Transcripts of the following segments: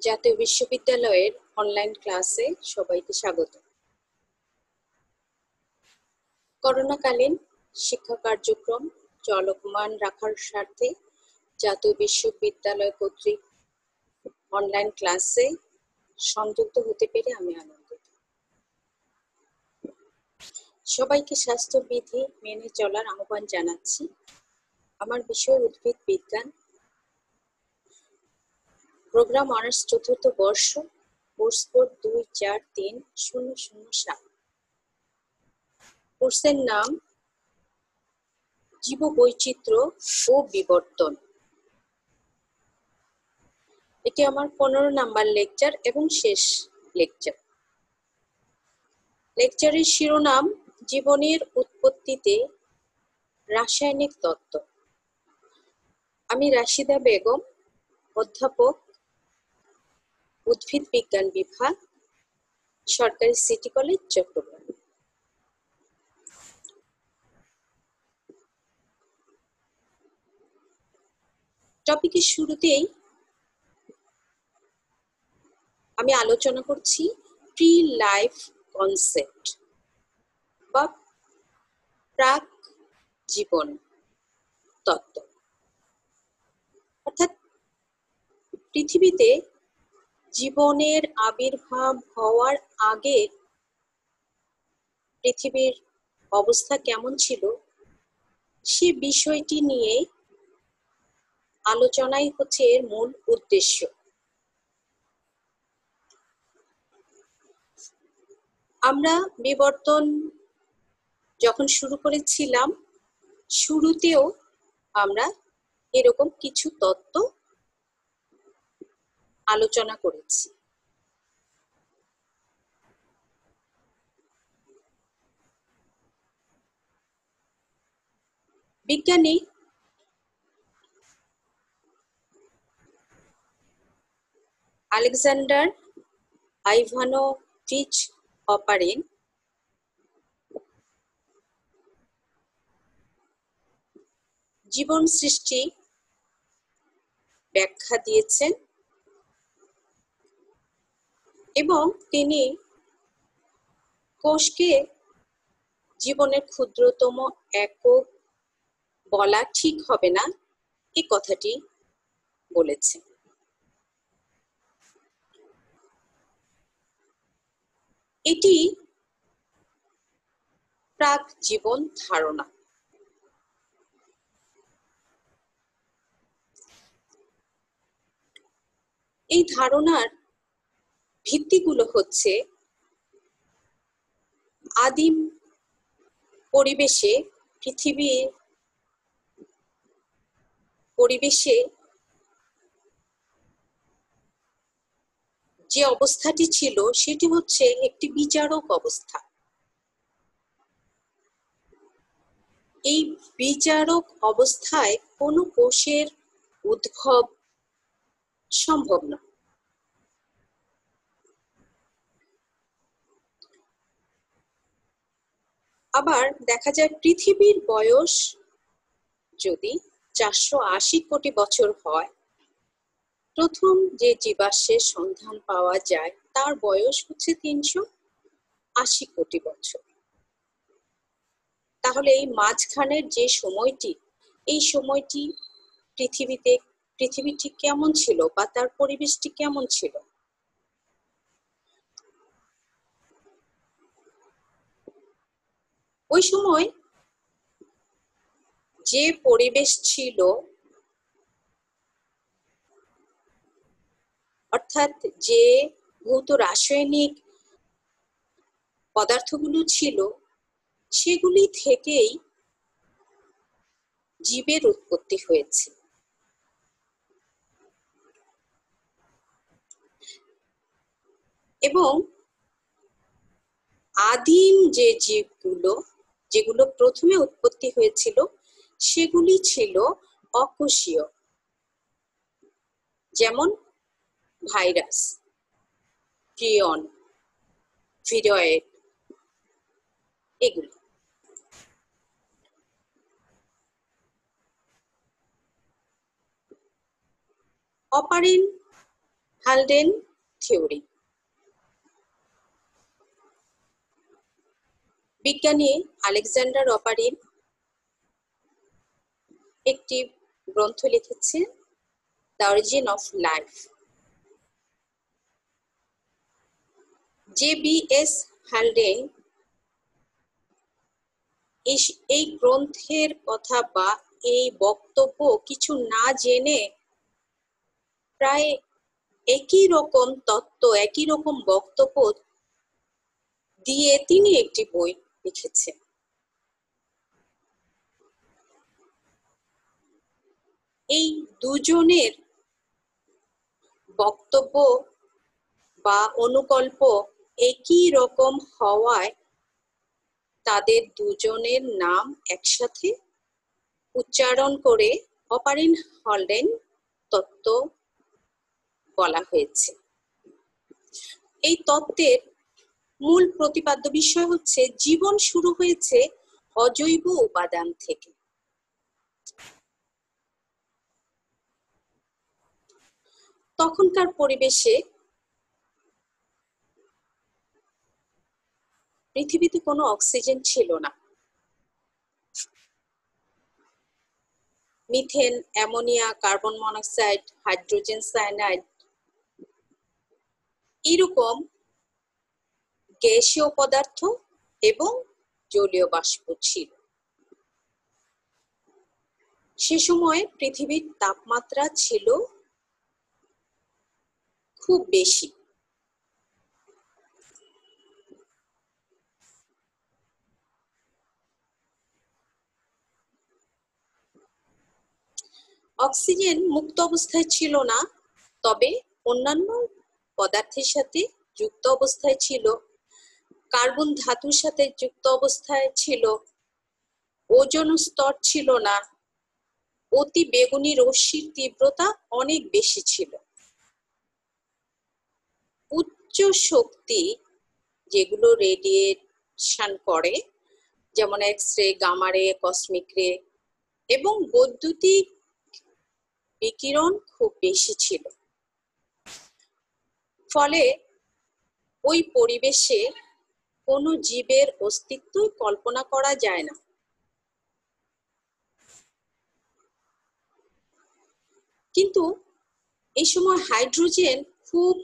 জাতীয় বিশ্ববিদ্যালয়ের অনলাইন ক্লাসে সবাইকে স্বাগত। করোনাকালীন শিক্ষা কার্যক্রম চলমান রাখার স্বার্থে জাতীয় বিশ্ববিদ্যালয় কর্তৃক অনলাইন ক্লাসে সংযুক্ত হতে পেরে আমি আনন্দিত। সবাইকে স্বাস্থ্যবিধি মেনে চলার আহ্বান জানাচ্ছি। আমার বিষয় উদ্ভিদ বিজ্ঞান, প্রোগ্রাম অনার্স চতুর্থ বর্ষ, কোর্স কোড 243007। কোর্সের নাম জীববৈচিত্র্য ও বিবর্তন। এটি আমার 15 নাম্বার লেকচার এবং শেষ লেকচার। লেকচারের শিরোনাম জীবনের উৎপত্তিতে রাসায়নিক তত্ত্ব। আমি রাশিদা বেগম, অধ্যাপক, উদ্ভিদ বিজ্ঞান বিভাগ, সরকারি সিটি কলেজ, চট্টগ্রাম। টপিকের শুরুতেই আমি আলোচনা করছি প্রি লাইফ কনসেপ্ট বা প্রাক জীবন তত্ত্ব। অর্থাৎ পৃথিবীতে জীবনের আবির্ভাব হওয়ার আগে পৃথিবীর অবস্থা কেমন ছিল সে বিষয়টি নিয়ে আলোচনাই হচ্ছে এর মূল উদ্দেশ্য। আমরা বিবর্তন যখন শুরু করেছিলাম, শুরুতেও আমরা এরকম কিছু তত্ত্ব আলোচনা করেছি। বিজ্ঞানী আলেকজান্ডার আইভানোভিচ অপারিন জীবন সৃষ্টি ব্যাখ্যা দিয়েছেন এবং তিনি কোষকে জীবনের ক্ষুদ্রতম একক বলা ঠিক হবে না, এই কথাটি বলেছেন। এটি প্রাক জীবন ধারণা। এই ধারণার ভিত্তিগুলো হচ্ছে আদিম পরিবেশে পৃথিবীর পরিবেশে যে অবস্থাটি ছিল সেটি হচ্ছে একটি বিচারক অবস্থা। এই বিচারক অবস্থায় কোনো কোষের উদ্ভব সম্ভব না। আবার দেখা যায় পৃথিবীর বয়স যদি 480 কোটি বছর হয়, প্রথম যে জীবাশ্মের সন্ধান পাওয়া যায় তার বয়স হচ্ছে 380 কোটি বছর। তাহলে এই মাঝখানের যে সময়টি, এই সময়টি পৃথিবীটি কেমন ছিল বা তার পরিবেশটি কেমন ছিল? ওই সময় যে পরিবেশ ছিল, অর্থাৎ যে ভৌত রাসায়নিক পদার্থগুলো ছিল, সেগুলি থেকেই জীবের উৎপত্তি হয়েছে। এবং আদিম যে জীবগুলো, যেগুলো প্রথমে উৎপত্তি হয়েছিল, সেগুলি ছিল অকোষীয়, যেমন ভাইরাস, প্রিয়ন, ভিরয়েড, এগুলি। Oparin Haldane theory. বিজ্ঞানী আলেকজান্ডার অপারিন একটি গ্রন্থ লিখেছেন, the origin of life. J B S. Haldane এই গ্রন্থের কথা বা এই বক্তব্য কিছু না জেনে প্রায় একই রকম তত্ত্ব, একই রকম বক্তব্য দিয়ে তিনি একটি বই লিখেছেন। এই দুজনের বক্তব্য বা অনুকল্প একই রকম হওয়ায় তাদের দুজনের নাম একসাথে উচ্চারণ করে অপারিন হালডেন তত্ত্ব বলা হয়েছে। এই তত্ত্বের মূল প্রতিপাদ্য বিষয় হচ্ছে জীবন শুরু হয়েছে অজৈব উপাদান থেকে। তখনকার পরিবেশে পৃথিবীতে কোনো অক্সিজেন ছিল না। Methane, ammonia, carbon monoxide, hydrogen cyanide এরকম গ্যাসীয় পদার্থ এবং জলীয় বাষ্প ছিল। সে সময় পৃথিবীর তাপমাত্রা ছিল খুব বেশি। অক্সিজেন মুক্ত অবস্থায় ছিল না, তবে অন্যান্য পদার্থের সাথে যুক্ত অবস্থায় ছিল। কার্বন ধাতুর সাথে যুক্ত অবস্থায় ছিল। ওজোন স্তর ছিল না। অতি বেগুনি রশ্মির তীব্রতা অনেক বেশি ছিল। উচ্চ শক্তি যেগুলো রেডিয়েশন করে, যেমন এক্স রে, গামা রে, কসমিক রে এবং বৈদ্যুতিক বিকিরণ খুব বেশি ছিল। ফলে ওই পরিবেশে কোনো জীবের অস্তিত্ব কল্পনা করা যায় না। কিন্তু এই সময় হাইড্রোজেন খুব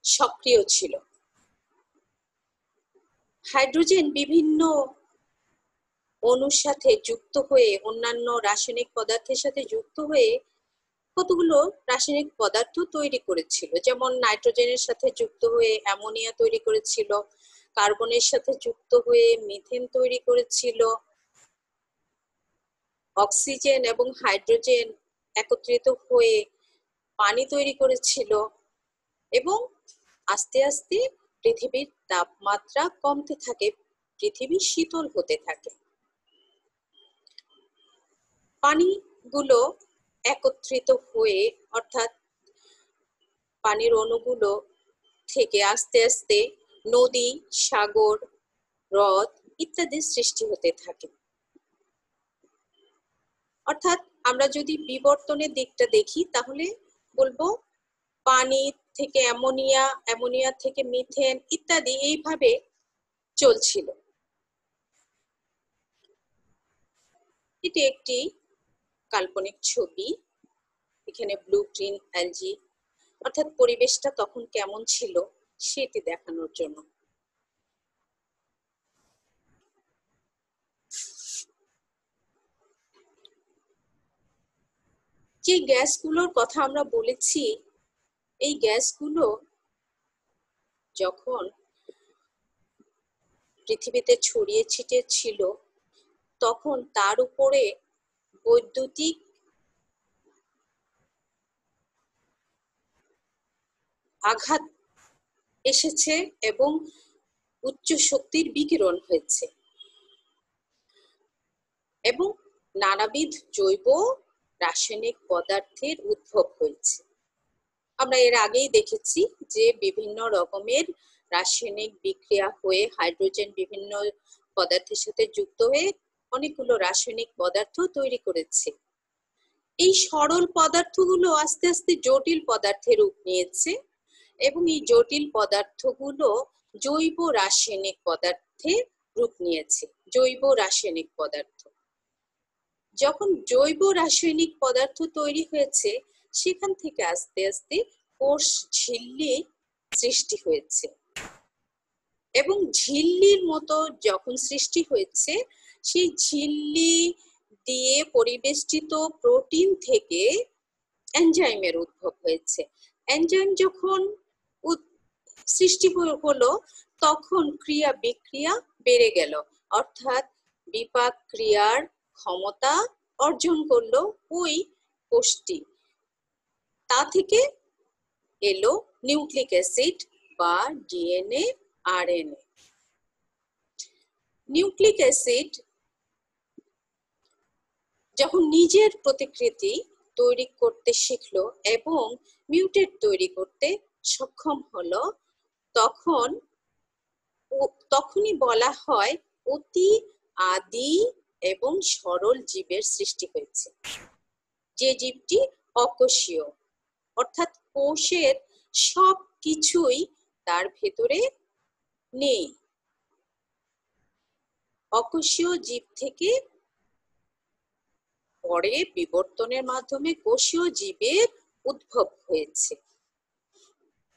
সক্রিয় ছিল। হাইড্রোজেন বিভিন্ন অণুর সাথে যুক্ত হয়ে, অন্যান্য রাসায়নিক পদার্থের সাথে যুক্ত হয়ে কতগুলো রাসায়নিক পদার্থ তৈরি করেছিল। যেমন নাইট্রোজেনের সাথে যুক্ত হয়ে অ্যামোনিয়া তৈরি করেছিল, কার্বনের সাথে যুক্ত হয়ে মিথেন তৈরি করেছিল, অক্সিজেন এবং হাইড্রোজেন একত্রিত হয়ে পানি তৈরি করেছিল এবং আস্তে আস্তে পৃথিবীর তাপমাত্রা কমতে থাকে, পৃথিবী শীতল হতে থাকে। পানিগুলো একত্রিত হয়ে, অর্থাৎ পানির অণুগুলো থেকে আস্তে আস্তে নদী, সাগর, হ্রদ ইত্যাদি সৃষ্টি হতে থাকে। অর্থাৎ আমরা যদি বিবর্তনের দিকটা দেখি তাহলে বলবো পানি থেকে অ্যামোনিয়া, অ্যামোনিয়া থেকে মিথেন ইত্যাদি এইভাবে চলছিল। এটি একটি কাল্পনিক ছবি। এখানে ব্লু গ্রিন অ্যালজি, অর্থাৎ পরিবেশটা তখন কেমন ছিল সেটি দেখানোর জন্য। যে গ্যাসগুলোর কথা আমরা বলেছি, এই গ্যাসগুলো যখন পৃথিবীতে ছড়িয়ে ছিটিয়ে ছিল তখন তার উপরে বৈদ্যুতিক আঘাত এসেছে এবং উচ্চ শক্তির বিকিরণ হয়েছে এবং নানাবিধ জৈব রাসায়নিক পদার্থের উদ্ভব হয়েছে। আমরা এর আগেই দেখেছি যে বিভিন্ন রকমের রাসায়নিক বিক্রিয়া হয়ে হাইড্রোজেন বিভিন্ন পদার্থের সাথে যুক্ত হয়ে অনেকগুলো রাসায়নিক পদার্থ তৈরি করেছে। এই সরল পদার্থগুলো আস্তে আস্তে জটিল পদার্থের রূপ নিয়েছে এবং এই জটিল পদার্থগুলো জৈব রাসায়নিক পদার্থের রূপ নিয়েছে। জৈব রাসায়নিক পদার্থ, যখন জৈব রাসায়নিক পদার্থ তৈরি হয়েছে, সেখান থেকে আস্তে আস্তে কোষ ঝিল্লি সৃষ্টি হয়েছে এবং ঝিল্লির মতো যখন সৃষ্টি হয়েছে, সেই ঝিল্লি দিয়ে পরিবেষ্টিত প্রোটিন থেকে এনজাইমের উদ্ভব হয়েছে। এনজাইম যখন সৃষ্টি হলো, তখন ক্রিয়া বিক্রিয়া বেড়ে গেল, অর্থাৎ বিপাক ক্রিয়ার ক্ষমতা অর্জন করলো ওই কোষটি। তা থেকে এলো নিউক্লিক অ্যাসিড বা ডিএনএ, আরএনএ। নিউক্লিক অ্যাসিড যখন নিজের প্রতিকৃতি তৈরি করতে শিখলো এবং মিউটেট তৈরি করতে সক্ষম হলো, তখনই বলা হয় অতি আদি এবং সরল জীবের সৃষ্টি হয়েছে, যে জীবটি অকোষীয়, অর্থাৎ কোষের সব কিছুই তার ভেতরে নেই। অকোষীয় জীব থেকে পরে বিবর্তনের মাধ্যমে কোষীয় জীবের উদ্ভব হয়েছে।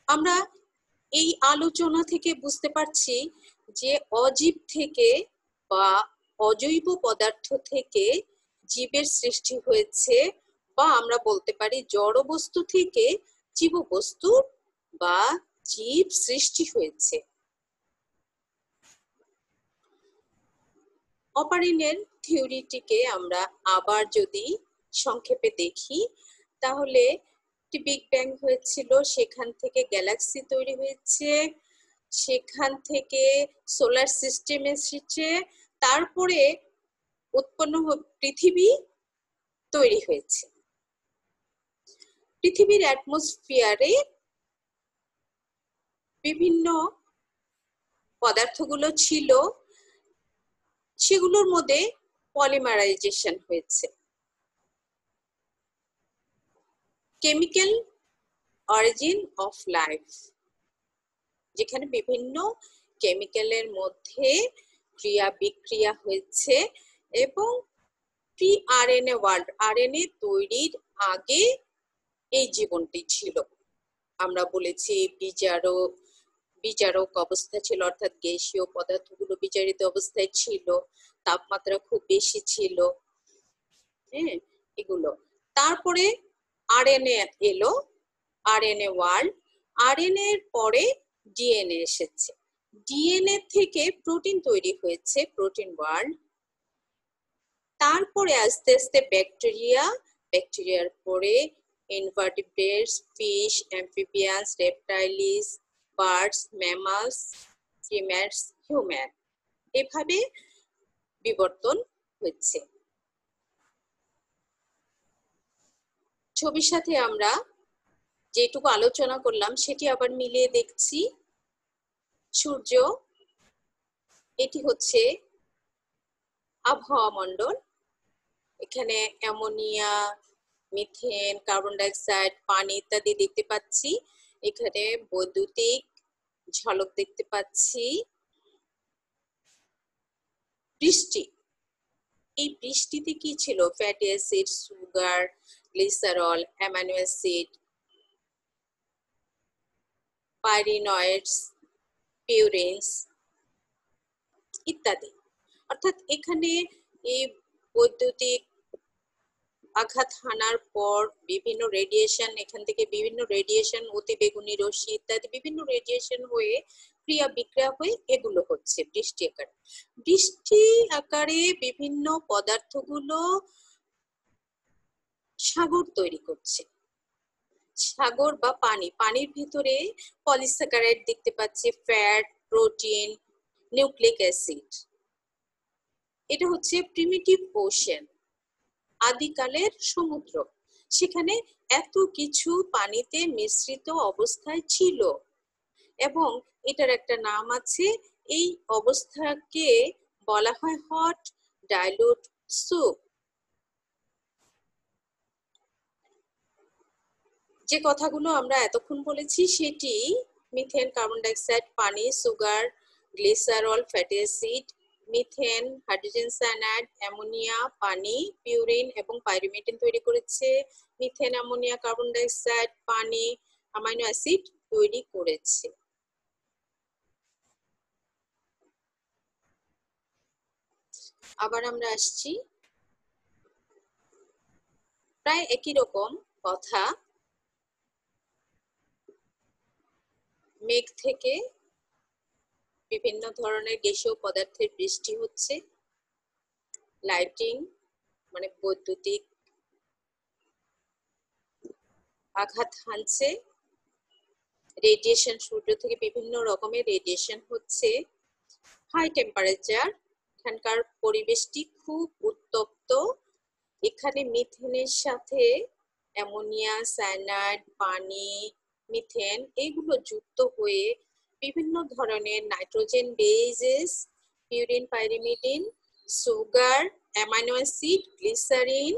আমরা এই আলোচনা থেকে বুঝতে পারছি যে অজীব থেকে বা অজৈব পদার্থ থেকে জীবের সৃষ্টি হয়েছে, বা আমরা বলতে পারি জড় বস্তু থেকে জীববস্তু বা জীব সৃষ্টি হয়েছে। অপারিনের থিওরিটিকে আমরা আবার যদি সংক্ষেপে দেখি, তাহলে একটি বিগ ব্যাং হয়েছিল, সেখান থেকে গ্যালাক্সি তৈরি হয়েছে, সেখান থেকে সোলার সিস্টেম এসেছে, তারপরে উৎপন্ন পৃথিবী তৈরি হয়েছে। পৃথিবীর অ্যাটমসফিয়ারে বিভিন্ন পদার্থগুলো ছিল, সেগুলোর মধ্যে পলিমারাইজেশন হয়েছে। কেমিক্যাল অরিজিন অফ লাইফ, যেখানে বিভিন্ন কেমিক্যালের মধ্যে ক্রিয়া বিক্রিয়া হয়েছে এবং প্রি আরএনএ ওয়ার্ল্ড, আরএনএ তৈরির আগে এই জীবনটি ছিল। আমরা বলেছি বিজারক অবস্থা ছিল, অর্থাৎ গ্যাসীয় পদার্থগুলো বিজারিত অবস্থায় ছিল, তাপমাত্রা খুব বেশি ছিল, এগুলো। তারপরে আরএনএ এলো, আরএনএ ওয়ার্ল্ড, আরএনএ এর পরে ডিএনএ এসেছে, ডিএনএ থেকে প্রোটিন তৈরি হয়েছে, প্রোটিন ওয়ার্ল্ড। তারপরে আস্তে আস্তে ব্যাকটেরিয়া, ব্যাকটেরিয়ার পরে invertebrates, fish, amphibians, reptiles, birds, mammals, primates, human, এভাবে বিবর্তন হচ্ছে। ছবির সাথে আমরা যেটুকু আলোচনা করলাম সেটি আবার মিলিয়ে দেখছি। সূর্য, এটি হচ্ছে আবহাওয়া মণ্ডল, এখানে অ্যামোনিয়া, মিথেন, কার্বন ডাইঅক্সাইড, পানি ইত্যাদি দেখতে পাচ্ছি। এখানে বৈদ্যুতিক ঝলক দেখতে পাচ্ছি। বৃষ্টি, এই বৃষ্টিতে কি ছিল? Fatty acid, sugar, glycerol, amino acid, pyrenoids, purines ইত্যাদি। অর্থাৎ এখানে এই বৈদ্যুতিক আঘাত হানার পর বিভিন্ন রেডিয়েশন, এখান থেকে বিভিন্ন রেডিয়েশন, অতি বেগুনি রশ্মি ইত্যাদি বিভিন্ন রেডিয়েশন হয়ে ক্রিয়া বিক্রিয়া হয়ে এগুলো হচ্ছে বৃষ্টি আকারে। বৃষ্টি আকারে বিভিন্ন পদার্থগুলো সাগর তৈরি করছে, সাগর বা পানি, পানির ভিতরে পলিস্যাকারাইড দেখতে পাচ্ছি, ফ্যাট, প্রোটিন, নিউক্লিক অ্যাসিড। এটা হচ্ছে প্রিমিটিভ ওশেন, আদিকালের সমুদ্র, সেখানে এত কিছু পানিতে মিশ্রিত অবস্থায় ছিল এবং এটার একটা নাম আছে। এই অবস্থাকে বলা হয় হট ডাইলুট স্যুপ। যে কথাগুলো আমরা এতক্ষণ বলেছি সেটি মিথেন, কার্বন ডাইঅক্সাইড, পানি, sugar, glycerol, fatty acid, methane, hydrogen cyanide, ammonia, পানি, পিউরিন এবং পাইরোমেথেন তৈরি করেছে। মিথেন, অ্যামোনিয়া, কার্বন ডাইঅক্সাইড, পানি, অ্যামাইনো অ্যাসিড তৈরি করেছে। আবার আমরা আসছি প্রায় একই রকম কথা। মেঘ থেকে বিভিন্ন ধরনের গ্যাসীয় পদার্থের বৃষ্টি হচ্ছে, লাইটিং মানে বৈদ্যুতিক আঘাত হানছে, রেডিয়েশন, সূর্য থেকে বিভিন্ন রকমের রেডিয়েশন হচ্ছে, হাই টেম্পারেচার, এখানকার পরিবেশটি খুব উত্তপ্ত। এখানে মিথেনের সাথে অ্যামোনিয়া, সায়ানাইড, পানি, মিথেন এগুলো যুক্ত হয়ে বিভিন্ন ধরনের nitrogen bases, purine, pyrimidine, sugar, amino acid, glycerine,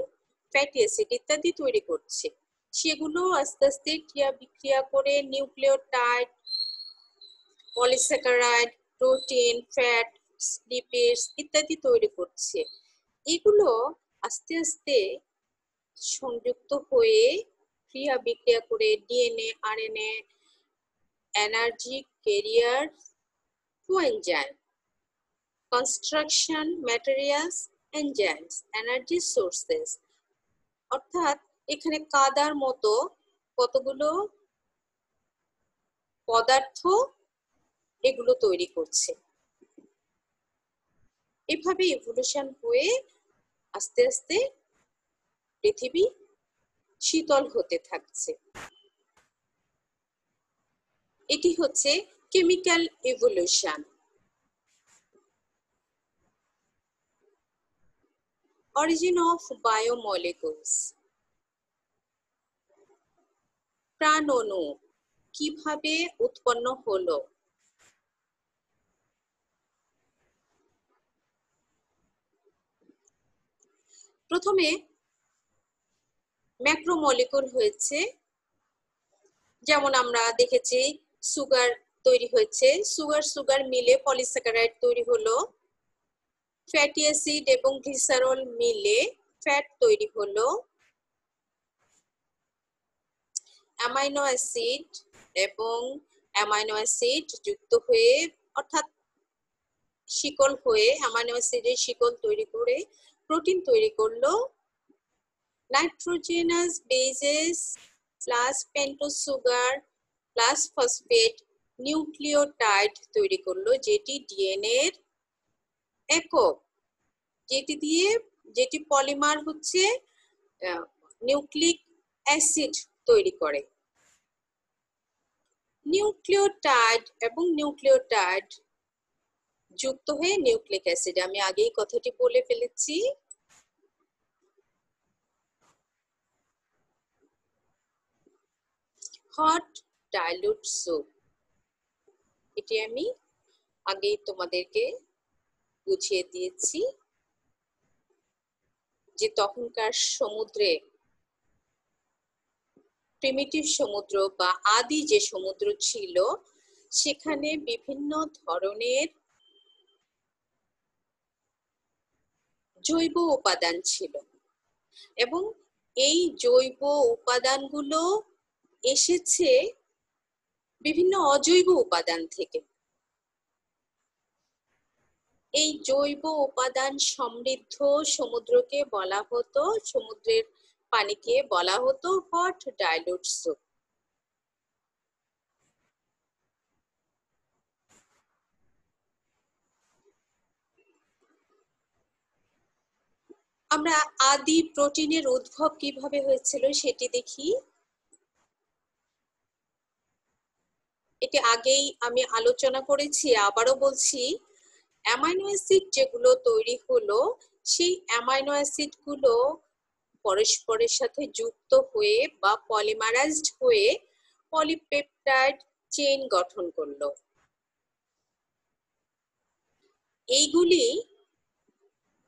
fatty acid ইত্যাদি তৈরি করছে। সেগুলো আস্তে আস্তে ক্রিয়া বিক্রিয়া করে nucleotide, polysaccharide, protein, fat, lipids ইত্যাদি তৈরি করছে। এগুলো আস্তে আস্তে সংযুক্ত হয়ে ক্রিয়া বিক্রিয়া করে DNA, RNA, energy carrier to enzyme, construction materials, enzymes, energy sources, অর্থাৎ এখানে কাদার মতো কতগুলো পদার্থ এগুলো তৈরি করছে। এভাবে ইভলিউশন হয়ে আস্তে আস্তে পৃথিবী শীতল হতে থাকছে। এটি হচ্ছে chemical evolution. Origin of biomolecules, প্রাণঅণু কিভাবে উৎপন্ন হলো? প্রথমে ম্যাক্রোমলিকুল হয়েছে, যেমন আমরা দেখেছি সুগার তৈরি হয়েছে, সুগার মিলে পলিস্যাকারাইড তৈরি হলো, ফ্যাটি অ্যাসিড এবং গ্লিসারল মিলে ফ্যাট তৈরি হলো, অ্যামাইনো অ্যাসিড এবং অ্যামাইনো অ্যাসিড যুক্ত হয়ে অর্থাৎ শিকল হয়ে অ্যামাইনো অ্যাসিডের শিকল তৈরি করে প্রোটিন তৈরি করলো, nitrogenous bases plus pentose sugar plus phosphate nucleotide তৈরি করলো, যেটি ডিএনএ এর একক, যেটি পলিমার হচ্ছে নিউক্লিক অ্যাসিড তৈরি করে। নিউক্লিওটাইড এবং নিউক্লিওটাইড যুক্ত হয়ে নিউক্লিক অ্যাসিড, আমি আগেই কথাটি বলে ফেলেছি। হট ডাইলুট স্যুপ, এটি আমি আগেই তোমাদেরকে বুঝিয়ে দিয়েছি যে তখনকার সমুদ্রে, প্রিমিটিভ সমুদ্র বা আদি যে সমুদ্র ছিল, সেখানে বিভিন্ন ধরনের জৈব উপাদান ছিল এবং এই জৈব উপাদানগুলো এসেছে বিভিন্ন অজৈব উপাদান থেকে। এই জৈব উপাদান সমৃদ্ধ সমুদ্রকে বলা হতো, সমুদ্রের পানিকে বলা হতো হট ডাইলুট স্যুপ। আমরা আদি প্রোটিনের উদ্ভব কিভাবে হয়েছিল সেটি দেখি। এটি আগেই আমি আলোচনা করেছি, আবারও বলছি, অ্যামাইনো অ্যাসিড যেগুলো তৈরি হলো, সেই অ্যামাইনো অ্যাসিড গুলো পরস্পরের সাথে যুক্ত হয়ে বা পলিমারাইজড হয়ে পলিপেপটাইড চেইন গঠন করলো।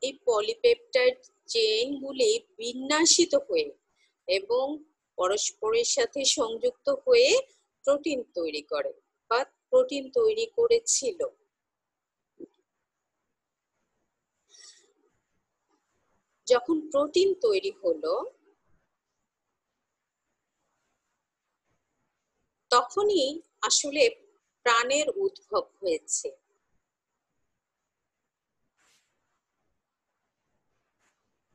এই পলিপেপটাইড চেইনগুলি বিন্যাসিত হয়ে এবং পরস্পরের সাথে সংযুক্ত হয়ে প্রোটিন তৈরি করে বা প্রোটিন তৈরি করেছিল। যখন প্রোটিন তৈরি হলো তখনই আসলে প্রাণের উদ্ভব হয়েছে।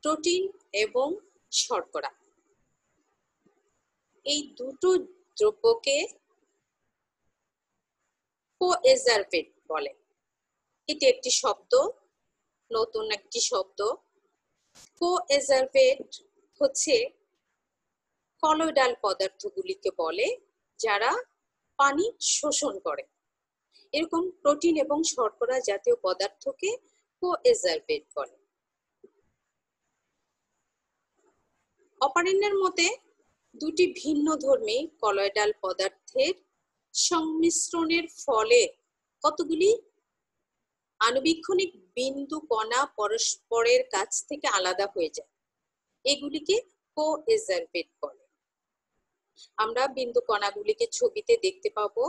প্রোটিন এবং শর্করা এই দুটো দ্রব্যকে কোএজারভেট বলে। এটি একটি শব্দ, নতুন একটি শব্দ। কোএজারভেট হচ্ছে কলয়েডাল পদার্থগুলিকে বলে যারা পানি শোষণ করে। এরকম প্রোটিন এবং শর্করা জাতীয় পদার্থকে কোএজারভেট বলে। অপারেন্নের মতে দুটি ভিন্নধর্মী কলয়েডাল পদার্থের সংমিশ্রণের ফলে কতগুলি আণুবীক্ষণিক বিন্দু কণা পরস্পরের কাছ থেকে আলাদা হয়ে যায়। এগুলিকে কোএজারভেট বলে। আমরা বিন্দু কণাগুলিকে ছবিতে দেখতে পাবো।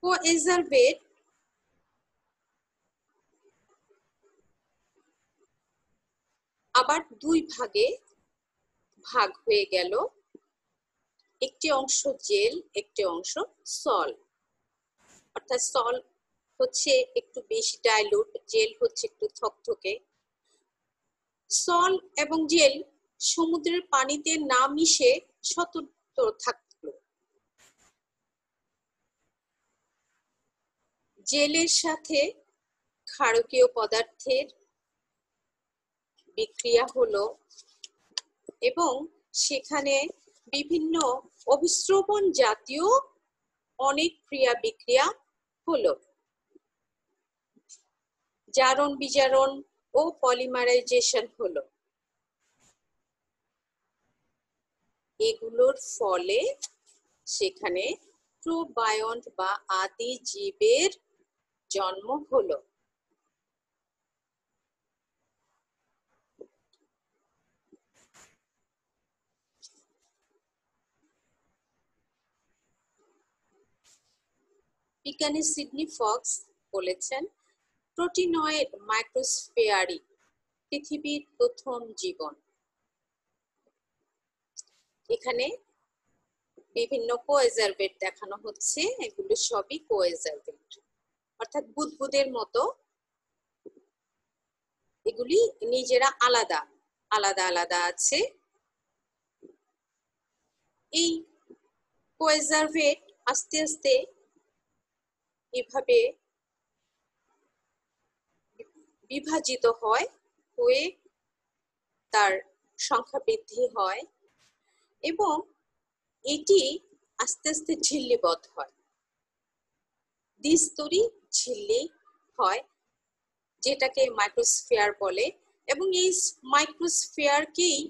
কোএজারভেট আবার দুই ভাগে ভাগ হয়ে গেল, একটি অংশ জেল, একটি অংশ সল। অর্থাৎ সল হচ্ছে একটু বেশি ডাইলুট, জেল হচ্ছে একটু থকথকে। সল এবং জেল সমুদ্রের পানিতে না মিশে স্বতন্ত্র থাকলো। জেলের সাথে ক্ষারকীয় পদার্থের বিক্রিয়া হলো এবং সেখানে বিভিন্ন অভিস্রবণ জাতীয় অনেক ক্রিয়া বিক্রিয়া হলো। জারণ বিজারণ ও পলিমারাইজেশন হলো। এগুলোর ফলে সেখানে প্রোবায়ন্ট বা আদি জীবের জন্ম হলো। বিজ্ঞানী সিডনি ফক্স বলেছেন, প্রোটিনয়েড মাইক্রোস্ফিয়ারই পৃথিবীর প্রথম জীবন। এখানে বিভিন্ন কোএজারভেট দেখানো হচ্ছে, এগুলো সবই কোএজারভেট, অর্থাৎ বুদবুদের মতো। এগুলি নিজেরা আলাদা আলাদা আলাদা আছে। এই কোএজারভেট আস্তে আস্তে এভাবে বিভাজিত হয়ে তার সংখ্যা বৃদ্ধি হয় এবং এটি আস্তে আস্তে ঝিল্লিবদ্ধ হয়, দ্বিস্তরী ঝিল্লি হয়, যেটাকে মাইক্রোস্ফিয়ার বলে। এবং এই মাইক্রোস্ফিয়ারকেই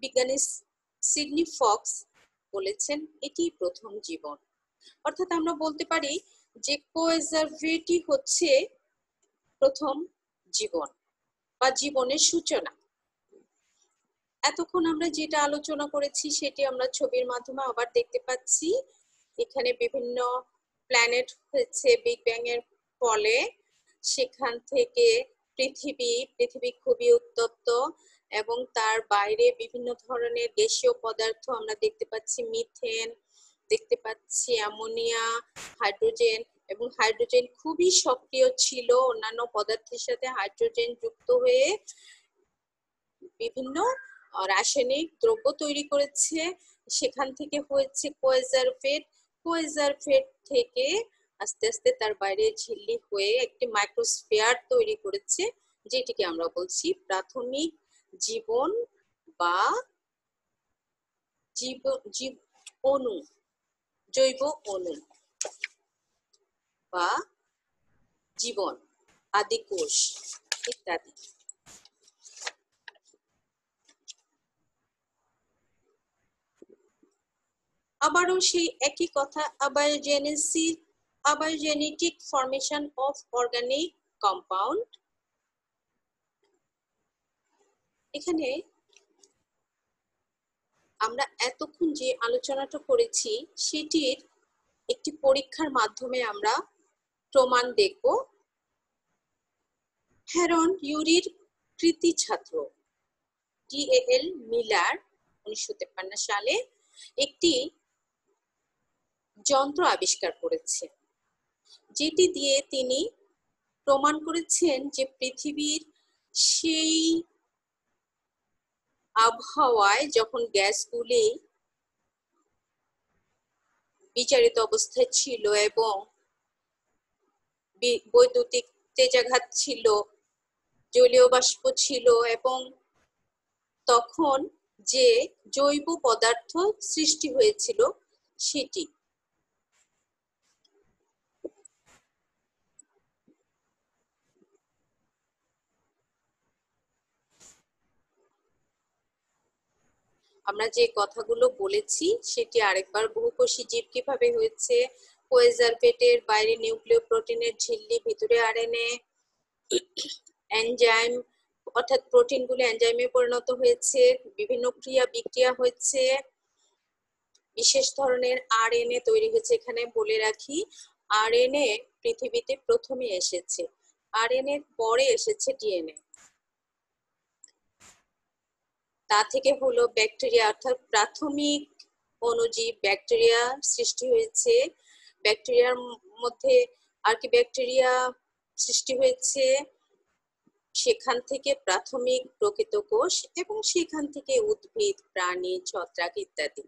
বিজ্ঞানী সিডনি ফক্স বলেছেন এটি প্রথম জীবন। অর্থাৎ আমরা বলতে পারি যে কোএজারভেটই হচ্ছে প্রথম জীবন বা জীবনের সূচনা। এতক্ষণ আমরা যেটা আলোচনা করেছি সেটি আমরা ছবির মাধ্যমে আবার দেখতে পাচ্ছি। এখানে বিভিন্ন প্ল্যানেট হয়েছে বিগ ব্যাং এর ফলে। সেখান থেকে পৃথিবী খুবই উত্তপ্ত এবং তার বাইরে বিভিন্ন ধরনের গ্যাসীয় পদার্থ আমরা দেখতে পাচ্ছি। মিথেন দেখতে পাচ্ছি, অ্যামোনিয়া, হাইড্রোজেন। এবং হাইড্রোজেন খুবই সক্রিয় ছিল, অন্যান্য পদার্থের সাথে হাইড্রোজেন যুক্ত হয়ে বিভিন্ন রাসায়নিক দ্রব্য তৈরি করেছে। সেখান থেকে হয়েছে কোএজারভেট। কোএজারভেট থেকে আস্তে আস্তে তার বাইরে ঝিল্লি হয়ে একটি মাইক্রোস্ফিয়ার তৈরি করেছে, যেটিকে আমরা বলছি প্রাথমিক জীবন বা জৈব অণু বা জীবন, আদি কোষ ইত্যাদি। আবারও সেই একই কথা, আবায়োজেনেটিক ফরমেশন অফ অর্গানিক কম্পাউন্ড। এখানে আমরা এতক্ষণ যে আলোচনাটা করেছি সেটির একটি পরীক্ষার মাধ্যমে আমরা প্রমাণ দেখব। হ্যারন ইউরির কৃতি ছাত্র DAL মিলার 1953 সালে একটি যন্ত্র আবিষ্কার করেছেন, যেটি দিয়ে তিনি প্রমাণ করেছেন যে পৃথিবীর সেই আবহাওয়ায় যখন গ্যাসগুলি বিচারিত অবস্থায় ছিল এবং বৈদ্যুতিক তেজাঘাত ছিল, জলীয় বাষ্প ছিল, এবং তখন যে জৈব পদার্থ সৃষ্টি হয়েছিল সেটি। আমরা যে কথাগুলো বলেছি সেটি আরেকবার, বহুকোষী জীব কিভাবে হয়েছে, কোয়েজার পেটের বাইরে নিউক্লিয় প্রোটিনের ঝিল্লি, ভিতরে RNA, এনজাইম অর্থাৎ প্রোটিনগুলো এনজাইমে পরিণত হয়েছে, বিভিন্ন ক্রিয়া বিক্রিয়া হয়েছে, বিশেষ ধরনের RNA তৈরি হয়েছে। এখানে বলে রাখি, RNA পৃথিবীতে প্রথমে এসেছে, RNA পরে এসেছে DNA। তা থেকে হলো ব্যাকটেরিয়া, অর্থাৎ প্রাথমিক অণুজীব ব্যাকটেরিয়া সৃষ্টি হয়েছে। ব্যাকটেরিয়ার মধ্যে আর্কিব্যাকটেরিয়া সৃষ্টি হয়েছে, সেখান থেকে প্রাথমিক প্রকৃত কোষ, এবং সেখান থেকে উদ্ভিদ, প্রাণী, ছত্রাক ইত্যাদি।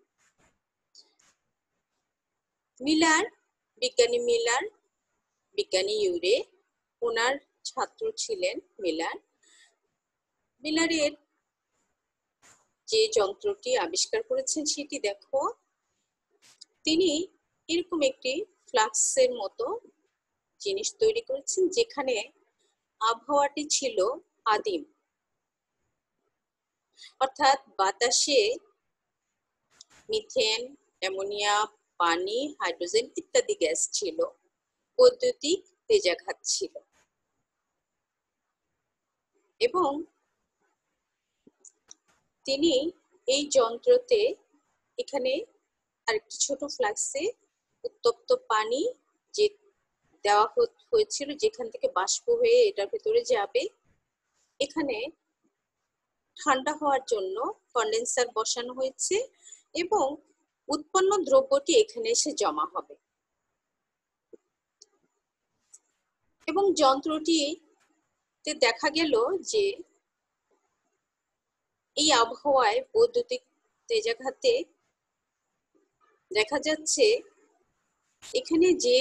বিজ্ঞানী ইউরে, ওনার ছাত্র ছিলেন মিলারের যে যন্ত্রটি আবিষ্কার করেছেন সেটি দেখো। তিনি এরকম একটি ফ্লাক্সের মতো জিনিস তৈরি করেছেন, যেখানে আবহাওয়াটি ছিল আদিম, অর্থাৎ বাতাসে মিথেন, অ্যামোনিয়া, পানি, হাইড্রোজেন ইত্যাদি গ্যাস ছিল, বৈদ্যুতিক তেজাঘাত ছিল। এবং তিনি এই যন্ত্রতে এখানে আরেকটি ছোট ফ্লাক্সে উত্তপ্ত পানি যে দেওয়া হয়েছিল, যেখান থেকে বাষ্প হয়ে এটার ভেতরে যাবে, এখানে ঠান্ডা হওয়ার জন্য কন্ডেন্সার বসানো হয়েছে এবং উৎপন্ন দ্রব্যটি এখানে এসে জমা হবে। এবং যন্ত্রটিতে দেখা গেল যে এই আবহাওয়ায় বৈদ্যুতিক তেজাঘাতে দেখা যাচ্ছে এখানে যে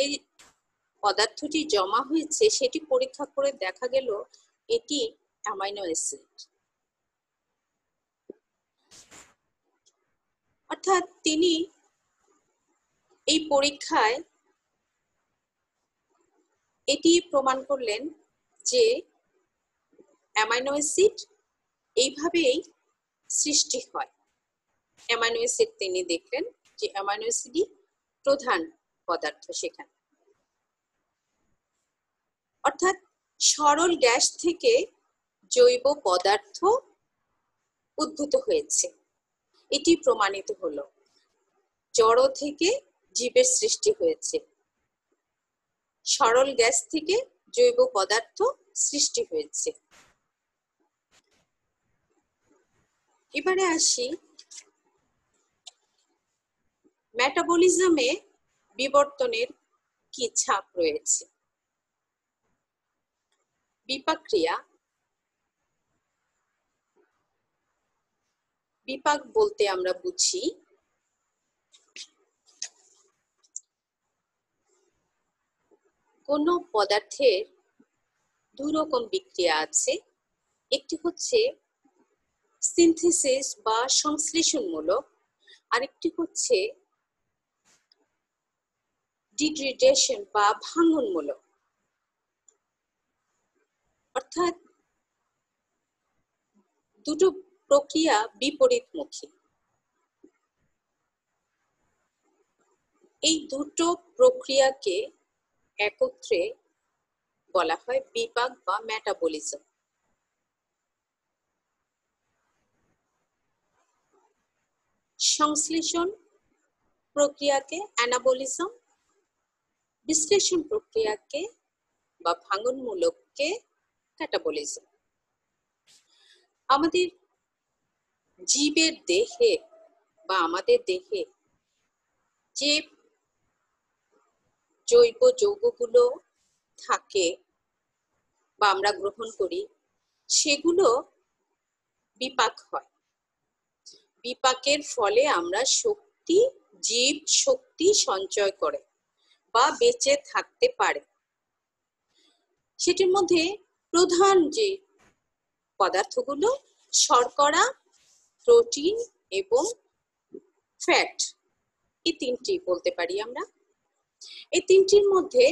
পদার্থটি জমা হয়েছে সেটি পরীক্ষা করে দেখা গেল এটি অ্যামাইনো অ্যাসিড। অর্থাৎ তিনি এই পরীক্ষায় এটি প্রমাণ করলেন যে অ্যামাইনো অ্যাসিড এইভাবেই সৃষ্টি হয়। অ্যামাইনো অ্যাসিড তিনি দেখলেন যে অ্যামাইনো অ্যাসিডই প্রধান পদার্থ সেখানে, অর্থাৎ সরল গ্যাস থেকে জৈব পদার্থ উদ্ভূত হয়েছে, এটি প্রমাণিত হলো। জড় থেকে জীবের সৃষ্টি হয়েছে, সরল গ্যাস থেকে জৈব পদার্থ সৃষ্টি হয়েছে। এবারে আসি মেটাবলিজমে বিবর্তনের কি ছাপ রয়েছে। বিপাক ক্রিয়া, বিপাক বলতে আমরা বুঝি কোন পদার্থের দুই রকম বিক্রিয়া আছে, একটি হচ্ছে সিনথেসিস বা সংশ্লেষণমূলক, আরেকটি হচ্ছে ডিগ্রেডেশন বা ভাঙনমূলক। অর্থাৎ দুটো প্রক্রিয়া বিপরীতমুখী। এই দুটো প্রক্রিয়াকে একত্রে বলা হয় বিপাক বা মেটাবলিজম। সংশ্লেষণ প্রক্রিয়াকে অ্যানাবলিজম, বিশ্লেষণ প্রক্রিয়াকে বা ভাঙনমূলককে ক্যাটাবলিজম। আমাদের জীবের দেহে বা আমাদের দেহে যে জৈব যৌগগুলো থাকে বা আমরা গ্রহণ করি সেগুলো বিপাক হয়। বিপাকের ফলে আমরা জীব শক্তি সঞ্চয় করে বা বেঁচে থাকতে পারে। সেটির মধ্যে প্রধান যে পদার্থগুলো শর্করা, প্রোটিন এবং ফ্যাট, এই তিনটি বলতে পারি আমরা। এই তিনটির মধ্যে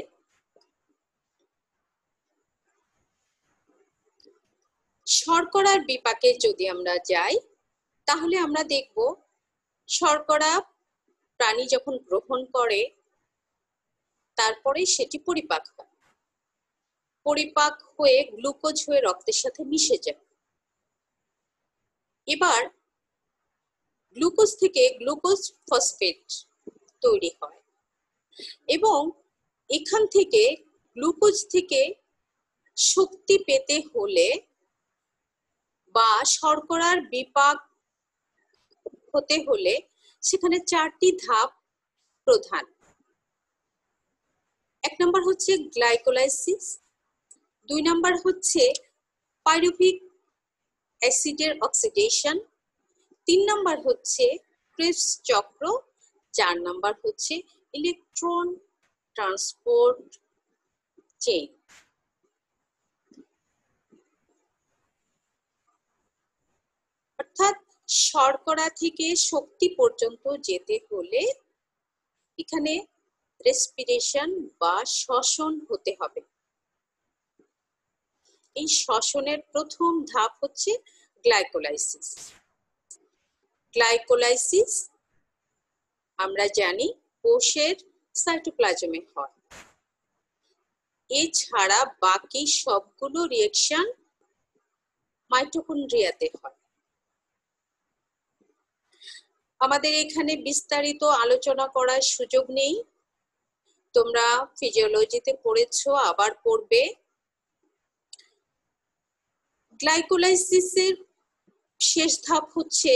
শর্করার বিপাকে যদি আমরা যাই তাহলে আমরা দেখব শর্করা প্রাণী যখন গ্রহণ করে তারপরে সেটি পরিপাক হয়, পরিপাক হয়ে গ্লুকোজ হয়ে রক্তের সাথে মিশে যায়। এবার গ্লুকোজ থেকে গ্লুকোজ ফসফেট তৈরি হয় এবং এখান থেকে গ্লুকোজ থেকে শক্তি পেতে হলে বা শর্করার বিপাক হতে হলে সেখানে 4টি ধাপ প্রধান। 1 নম্বর হচ্ছে গ্লাইকোলাইসিস, 2 নম্বর হচ্ছে পাইরুভিক অ্যাসিডের অক্সিডেশন, 3 নম্বর হচ্ছে ক্রেবস চক্র, 4 নম্বর হচ্ছে ইলেকট্রন ট্রান্সপোর্ট চেইন। অর্থাৎ শর্করা থেকে শক্তি পর্যন্ত যেতে হলে এখানে রেসপিরেশন বা শ্বসন হতে হবে। এই শ্বসনের প্রথম ধাপ হচ্ছে গ্লাইকোলাইসিস। গ্লাইকোলাইসিস আমরা জানি কোষের সাইটোপ্লাজমে হয়। এছাড়া বাকি সবগুলো রিঅ্যাকশন মাইটোকন্ড্রিয়াতে হয়। আমাদের এখানে বিস্তারিত আলোচনা করার সুযোগ নেই, তোমরা ফিজিওলজিতে পড়েছো, আবার পড়বে। গ্লাইকোলাইসিসের শেষ ধাপ হচ্ছে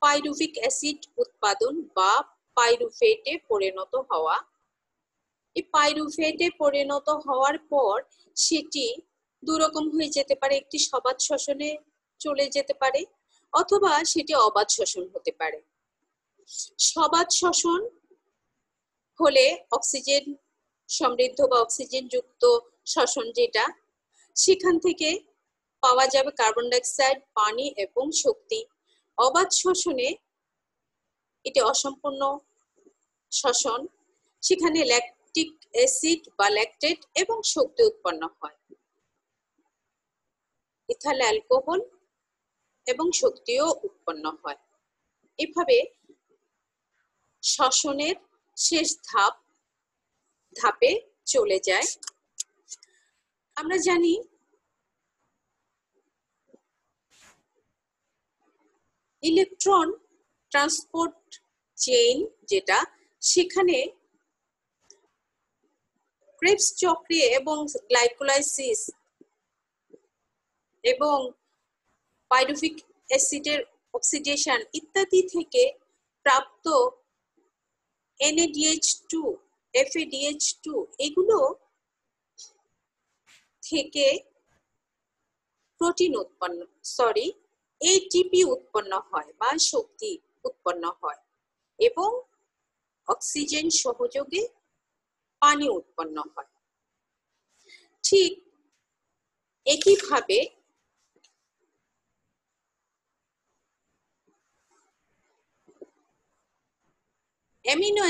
পাইরুভিক অ্যাসিড উৎপাদন বা পাইরুভেটে পরিণত হওয়া। এই পাইরুভেটে পরিণত হওয়ার পর সেটি দুরকম হয়ে যেতে পারে, একটি সবাত শ্বসনে চলে যেতে পারে অথবা সেটি অবাত শ্বসন হতে পারে। সবাত শ্বসন হলে অক্সিজেন সমৃদ্ধ বা অক্সিজেন যুক্ত শ্বসন, যেটা সেখান থেকে পাওয়া যাবে কার্বন ডাইঅক্সাইড, পানি এবং শক্তি। অবাত শ্বসনে এটি অসম্পূর্ণ শ্বসন, সেখানে ল্যাকটিক অ্যাসিড বা ল্যাকটেট এবং শক্তি উৎপন্ন হয়, ইথাইল অ্যালকোহল এবং শক্তিও উৎপন্ন হয়। এভাবে শ্বসনের শেষ ধাপে চলে যায়। আমরা জানি ইলেকট্রন ট্রান্সপোর্ট চেইন, যেটা সেখানে ক্রেবস চক্রে এবং গ্লাইকোলাইসিস এবং পাইরুভিক অ্যাসিডের অক্সিডেশন ইত্যাদি থেকে প্রাপ্ত NADH2, FADH2 এগুলো থেকে ATP উৎপন্ন হয় বা শক্তি উৎপন্ন হয় এবং অক্সিজেন সহযোগে পানি উৎপন্ন হয়। ঠিক একইভাবে অ্যামিনো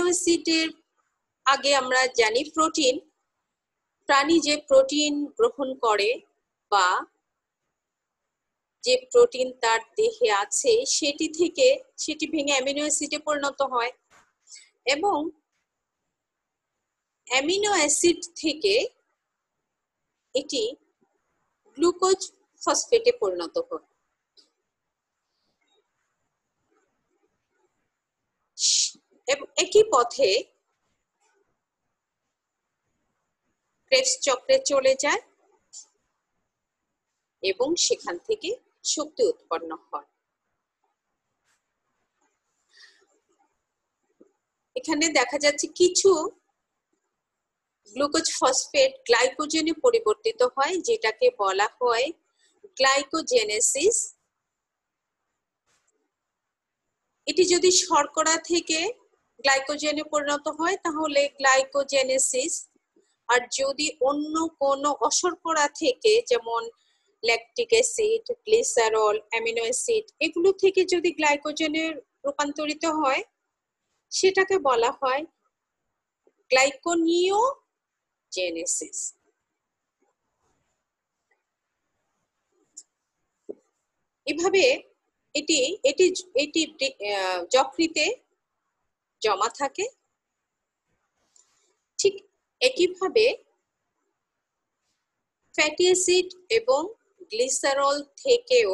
অ্যাসিডের আগে আমরা জানি প্রোটিন। প্রাণী যে প্রোটিন গ্রহণ করে বা যে প্রোটিন তার দেহে আছে সেটি ভেঙে অ্যামিনো অ্যাসিডে পরিণত হয়। এবং অ্যামিনো অ্যাসিড থেকে এটি গ্লুকোজ ফসফেটে পরিণত হয়। এবং একই পথে ক্রেবস চক্রে চলে যায় এবং সেখান থেকে শক্তি উৎপন্ন হয়। এখানে দেখা যাচ্ছে কিছু গ্লুকোজ ফসফেট গ্লাইকোজেনে পরিবর্তিত হয়, যেটাকে বলা হয় গ্লাইকোজেনেসিস। এটি যদি শর্করা থেকে গ্লাইকোজেনে পরিণত হয় তাহলে গ্লাইকোজেনেসিস, আর যদি অন্য কোনো অশর্করা থেকে যেমন lactic acid, glycerol, amino acid এগুলো থেকে যদি গ্লাইকোজেনে রূপান্তরিত হয় সেটাকে বলা হয় গ্লাইকোনিওজেনেসিস। এভাবে এটি এটি এটি যকৃতে জমা থাকে। ঠিক একইভাবে ফ্যাটি অ্যাসিড এবং গ্লিসারল থেকেও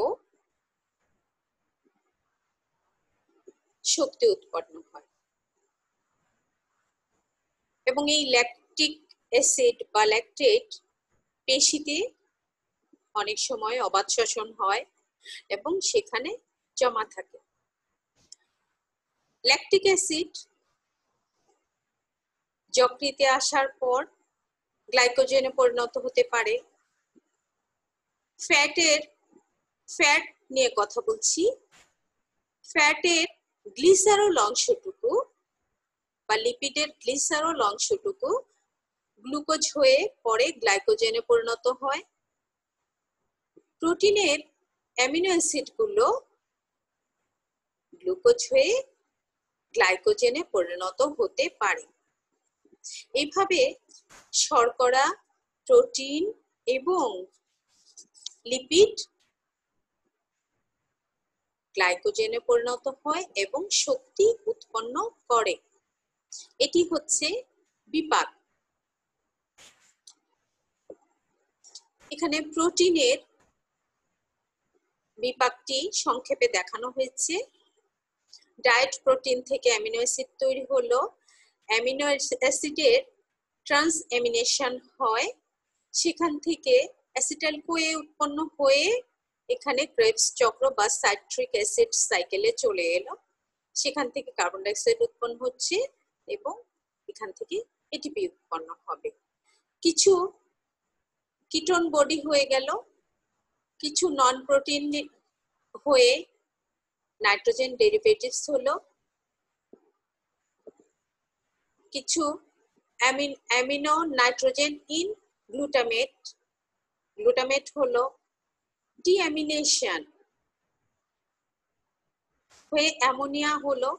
শক্তি উৎপন্ন হয় এবং এই ল্যাকটিক অ্যাসিড বা ল্যাকটেট পেশিতে অনেক সময় অবাত শ্বসন হয় এবং সেখানে জমা থাকে। ল্যাকটিক অ্যাসিড যকৃতে আসার পর গ্লাইকোজেনে পরিণত হতে পারে। ফ্যাট নিয়ে কথা বলছি। ফ্যাটের গ্লিসারল অংশটুকু বা লিপিডের গ্লিসারল অংশটুকু গ্লুকোজ হয়ে পরে গ্লাইকোজেনে পরিণত হয়। প্রোটিনের অ্যামিনো অ্যাসিডগুলো গ্লুকোজ হয়ে গ্লাইকোজেনে পরিণত হতে পারে। এইভাবে শর্করা, প্রোটিন এবং লিপিড গ্লাইকোজেনে পরিণত হয় এবং শক্তি উৎপন্ন করে। এটি হচ্ছে বিপাক। এখানে প্রোটিনের বিপাকটি সংক্ষেপে দেখানো হয়েছে। ডায়েট প্রোটিন থেকে অ্যামিনো অ্যাসিড তৈরি হলো, অ্যামিনো অ্যাসিডের ট্রান্সঅ্যামিনেশন হয়, সেখান থেকে অ্যাসিটাইল কোয়ে উৎপন্ন হয়ে এখানে ক্রেবস চক্র বা সাইট্রিক অ্যাসিড সাইকেলে চলে এলো। সেখান থেকে কার্বন ডাই অক্সাইড উৎপন্ন হচ্ছে এবং এখান থেকে এটিপি উৎপন্ন হবে। কিছু কিটোন বডি হয়ে গেল, কিছু নন প্রোটিন হয়ে নাইট্রোজেন ডেরিভেটিভস হলো, কিছু অ্যামিনো নাইট্রোজেন ইন গ্লুটামেট হলো, ডিঅ্যামিনেশন হয়ে অ্যামোনিয়া হলো,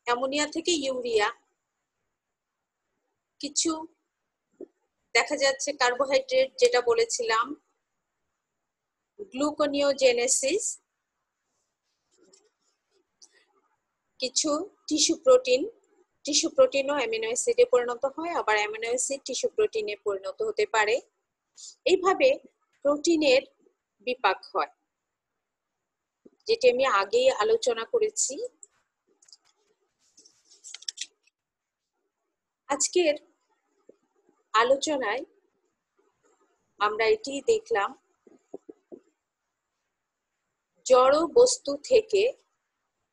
অ্যামোনিয়া থেকে ইউরিয়া। কিছু দেখা যাচ্ছে কার্বোহাইড্রেট, যেটা বলেছিলাম গ্লুকোনিওজেনেসিস। কিছু টিস্যু প্রোটিনও অ্যামিনো অ্যাসিডে পরিণত হয়, আবার অ্যামিনো অ্যাসিড টিস্যু প্রোটিনে পরিণত হতে পারে। এইভাবে প্রোটিনের বিপাক হয়, যেটি আমি আগেই আলোচনা করেছি। আজকের আলোচনায় আমরা এটি দেখলাম, জড় বস্তু থেকে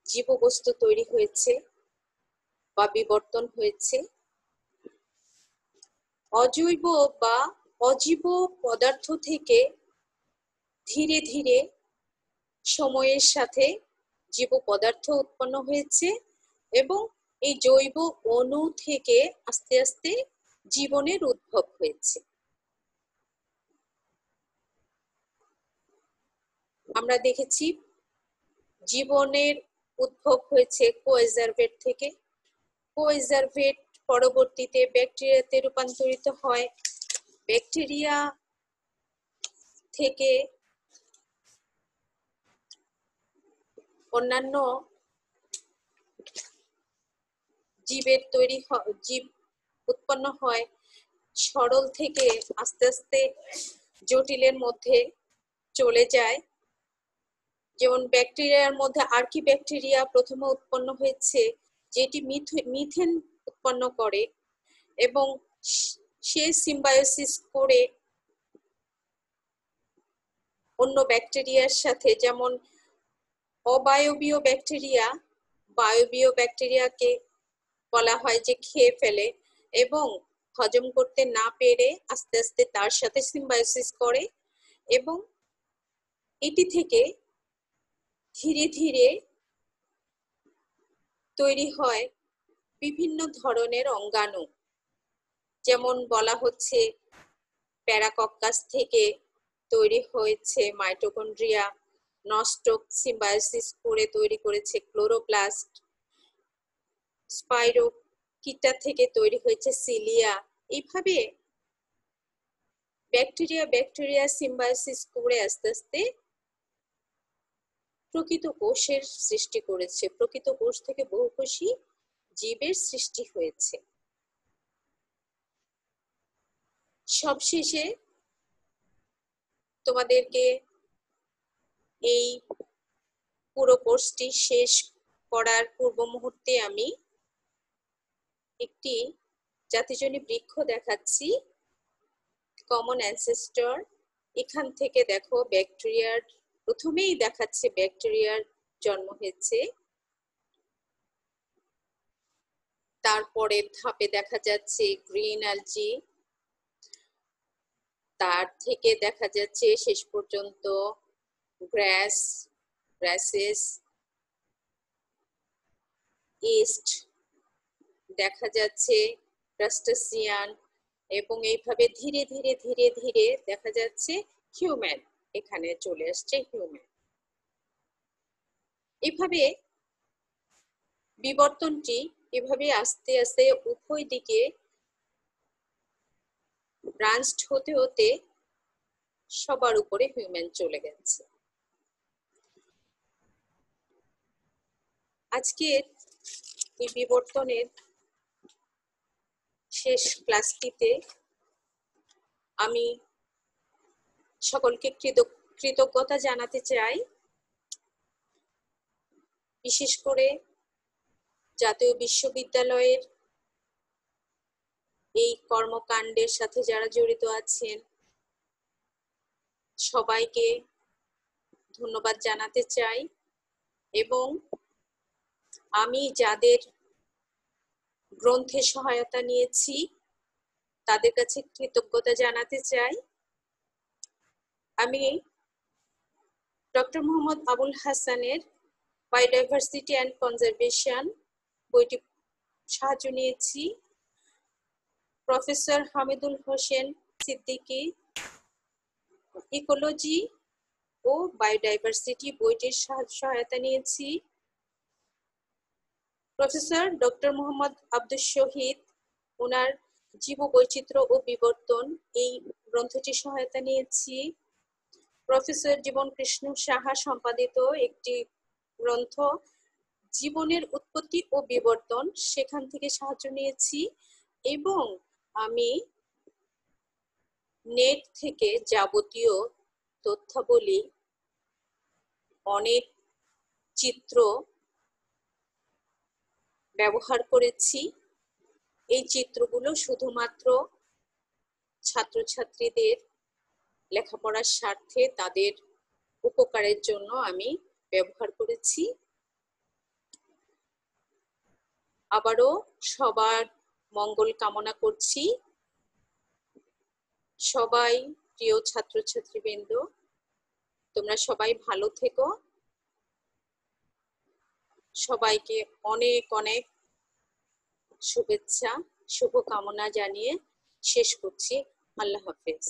জীব বস্তু তৈরি হয়েছে বা বিবর্তন হয়েছে। অজৈব বা অজীব পদার্থ থেকে ধীরে ধীরে সময়ের সাথে জীব পদার্থ উৎপন্ন হয়েছে এবং এই জৈব অণু থেকে আস্তে আস্তে জীবনের উদ্ভব হয়েছে। আমরা দেখেছি জীবনের উদ্ভব হয়েছে কোএজারভেট থেকে। কোএজারভেট পরবর্তীতে ব্যাকটেরিয়াতে রূপান্তরিত হয়, ব্যাকটেরিয়া থেকে অন্যান্য জীব উৎপন্ন হয় সরল থেকে আস্তে আস্তে জটিলের মধ্যে চলে যায়। যেমন ব্যাকটেরিয়ার মধ্যে আর্কি ব্যাকটেরিয়া প্রথমে উৎপন্ন হয়েছে, যেটি মিথেন উৎপন্ন করে এবং সে সিম্বায়োসিস করে অন্য ব্যাকটেরিয়ার সাথে, যেমন অবায়বীয় ব্যাকটেরিয়া বায়বীয় ব্যাকটেরিয়াকে বলা হয় যে খেয়ে ফেলে এবং হজম করতে না পেরে আস্তে আস্তে তার সাথে সিম্বায়োসিস করে এবং এটি থেকে ধীরে ধীরে তৈরি হয় বিভিন্ন ধরনের অঙ্গাণু। যেমন বলা হচ্ছে প্যারাকক্কাস থেকে তৈরি হয়েছে মাইটোকন্ড্রিয়া, নস্টক সিম্বায়োসিস করে তৈরি করেছে ক্লোরোপ্লাস্ট, স্পাইরোকিটা থেকে তৈরি হয়েছে সিলিয়া। এইভাবে ব্যাকটেরিয়া সিম্বায়োসিস করে আস্তে আস্তে প্রকৃত কোষের সৃষ্টি করেছে। প্রকৃত কোষ থেকে বহুকোষী জীবের সৃষ্টি হয়েছে। সবশেষে তোমাদেরকে এই পুরো কোর্সটি শেষ করার পূর্ব মুহূর্তে আমি একটি জাতিজনী বৃক্ষ দেখাচ্ছি, কমন অ্যানসেস্টর। এখান থেকে দেখো ব্যাকটেরিয়ার, প্রথমেই দেখাচ্ছে ব্যাকটেরিয়ার জন্ম হয়েছে, তারপরের ধাপে দেখা যাচ্ছে গ্রিন অ্যালজি, তার থেকে দেখা যাচ্ছে শেষ পর্যন্ত গ্রাসেস, ইস্ট, দেখা যাচ্ছে ক্রাস্টাসিয়ান এবং এইভাবে ধীরে ধীরে ধীরে ধীরে দেখা যাচ্ছে হিউম্যান, এখানে চলে আসছে হিউম্যান। এইভাবে বিবর্তনটি এভাবে আস্তে আস্তে উভয় দিকে ব্রাঞ্চড হতে হতে সবার উপরে হিউম্যান চলে গেছে। আজকের এই বিবর্তনের শেষ ক্লাসটিতে আমি সকলকে কৃতজ্ঞতা জানাতে চাই, বিশেষ করে জাতীয় বিশ্ববিদ্যালয়ের এই কর্মকাণ্ডের সাথে যারা জড়িত আছেন সবাইকে ধন্যবাদ জানাতে চাই এবং আমি যাদের গ্রন্থে সহায়তা নিয়েছি তাদের কাছে কৃতজ্ঞতা জানাতে চাই। আমি ডক্টর মোহাম্মদ আবুল হাসানের বায়োডাইভার্সিটি অ্যান্ড কনজারভেশন বইটি সাহায্য নিয়েছি। প্রফেসর হামিদুল হোসেন সিদ্দিকী ইকোলজি ও বায়োডাইভার্সিটি বইটির সহায়তা নিয়েছি। প্রফেসর ডক্টর মোহাম্মদ আব্দুল শহীদ ওনার জীববৈচিত্র্য ও বিবর্তন এই গ্রন্থটির সহায়তা নিয়েছি। প্রফেসর জীবন কৃষ্ণ সাহা সম্পাদিত একটি গ্রন্থ জীবনের উৎপত্তি ও বিবর্তন, সেখান থেকে সাহায্য নিয়েছি এবং আমি নেট থেকে যাবতীয় তথ্যাবলী, অনেক চিত্র ব্যবহার করেছি। এই চিত্রগুলো শুধুমাত্র ছাত্রছাত্রীদের লেখাপড়ার স্বার্থে তাদের উপকারের জন্য আমি ব্যবহার করেছি। আবারও সবার মঙ্গল কামনা করছি। সবাই প্রিয় ছাত্রছাত্রীবৃন্দ, তোমরা সবাই ভালো থেকো। সবাইকে অনেক অনেক শুভেচ্ছা, শুভকামনা জানিয়ে শেষ করছি। আল্লাহ হাফেজ।